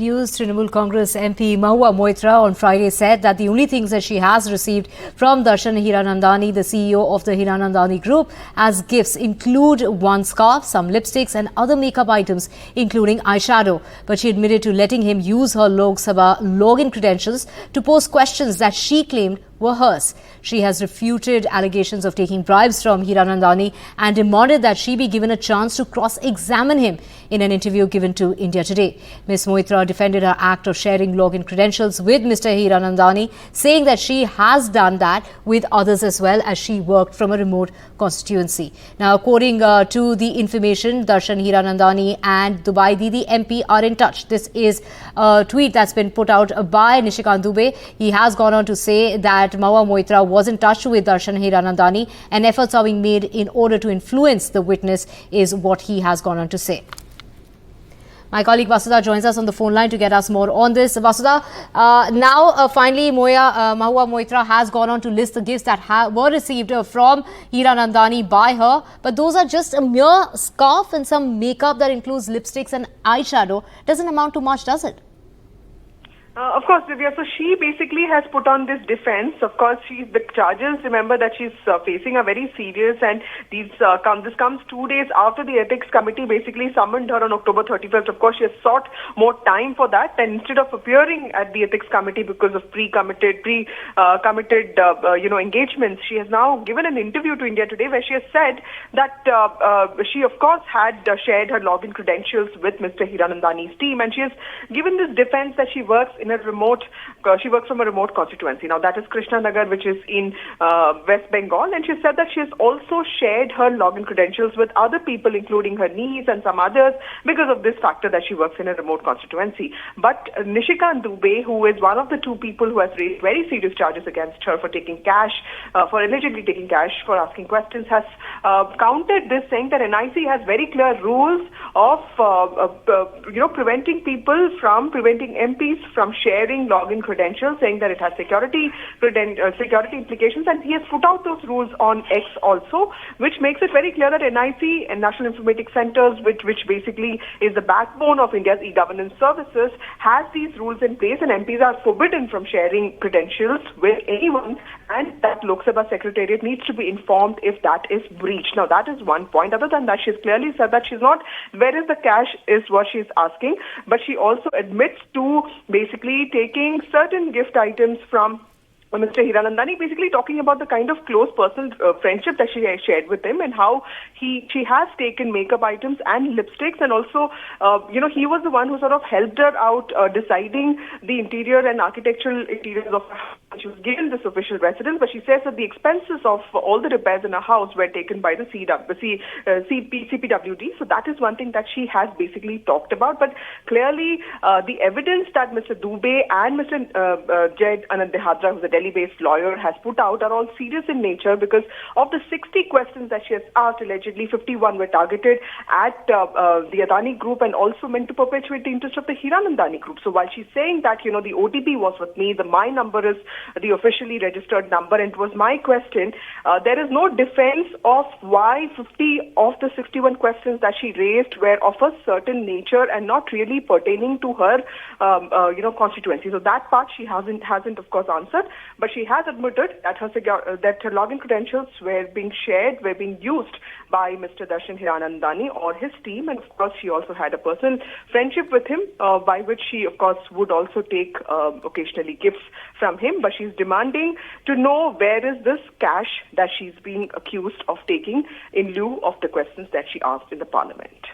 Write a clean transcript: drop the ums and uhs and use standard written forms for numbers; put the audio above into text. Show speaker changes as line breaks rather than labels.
News Trinamool Congress MP Mahua Moitra on Friday said that the only things that she has received from Darshan Hiranandani, the CEO of the Hiranandani Group, as gifts include one scarf, some lipsticks and other makeup items, including eyeshadow. But she admitted to letting him use her Lok Sabha login credentials to post questions that she claimed were hers. She has refuted allegations of taking bribes from Hiranandani and demanded that she be given a chance to cross-examine him in an interview given to India Today. Ms. Moitra defended her act of sharing login credentials with Mr Hiranandani, saying that she has done that with others as well, as she worked from a remote constituency. Now, according to the information, Darshan Hiranandani and Dubai Didi MP are in touch. This is a tweet that's been put out by Nishikant Dubey. He has gone on to say that Mahua Moitra was in touch with Darshan Hiranandani and efforts are being made in order to influence the witness, is what he has gone on to say. My colleague Vasudha joins us on the phone line to get us more on this. Vasudha, finally Mahua Moitra has gone on to list the gifts that were received from Hiranandani by her. But those are just a mere scarf and some makeup that includes lipsticks and eyeshadow. Doesn't amount to much, does it?
Of course, Divya. So she basically has put on this defense. Of course, the charges, remember that she's facing a very serious, and this comes 2 days after the ethics committee basically summoned her on October 31st. Of course, she has sought more time for that, and instead of appearing at the ethics committee because of pre-committed engagements, she has now given an interview to India Today where she has said that she, of course, had shared her login credentials with Mr Hiranandani's team, and she has given this defense that she works from a remote constituency. Now, that is Krishnanagar, which is in West Bengal, and she said that she has also shared her login credentials with other people, including her niece and some others, because of this factor that she works in a remote constituency. But Nishikant Dubey, who is one of the two people who has raised very serious charges against her for taking cash, for allegedly taking cash for asking questions, has countered this, saying that NIC has very clear rules of preventing MPs from sharing login credentials, saying that it has security implications, and he has put out those rules on X also, which makes it very clear that NIC and National Informatics Centers, which basically is the backbone of India's e-governance services, has these rules in place, and MPs are forbidden from sharing credentials with anyone, and that Lok Sabha Secretariat needs to be informed if that is breached. Now, that is one point. Other than that, she's clearly said that she's not, where is the cash is what she's asking, but she also admits to basically taking certain gift items from Mr Hiranandani, basically talking about the kind of close personal friendship that she has shared with him, and how she has taken makeup items and lipsticks, and also he was the one who sort of helped her out deciding the interior and architectural interiors of her house. She was given this official residence, but she says that the expenses of all the repairs in her house were taken by the CPWD. So that is one thing that she has basically talked about. But clearly, the evidence that Mr Dubey and Mr Jed Anand Dehadra, who's a Delhi-based lawyer, has put out are all serious in nature, because of the 60 questions that she has asked, allegedly 51 were targeted at the Adani Group and also meant to perpetuate the interest of the Hiranandani Group. So while she's saying that, the OTP was with me, my number is the officially registered number, and it was my question, there is no defense of why 50 of the 61 questions that she raised were of a certain nature and not really pertaining to her constituency. So that part she hasn't of course answered, but she has admitted that her login credentials were being used by Mr Darshan Hiranandani or his team, and of course she also had a personal friendship with him, by which she of course would also take occasionally gifts from him. But she's demanding to know where is this cash that she's being accused of taking in lieu of the questions that she asked in the parliament.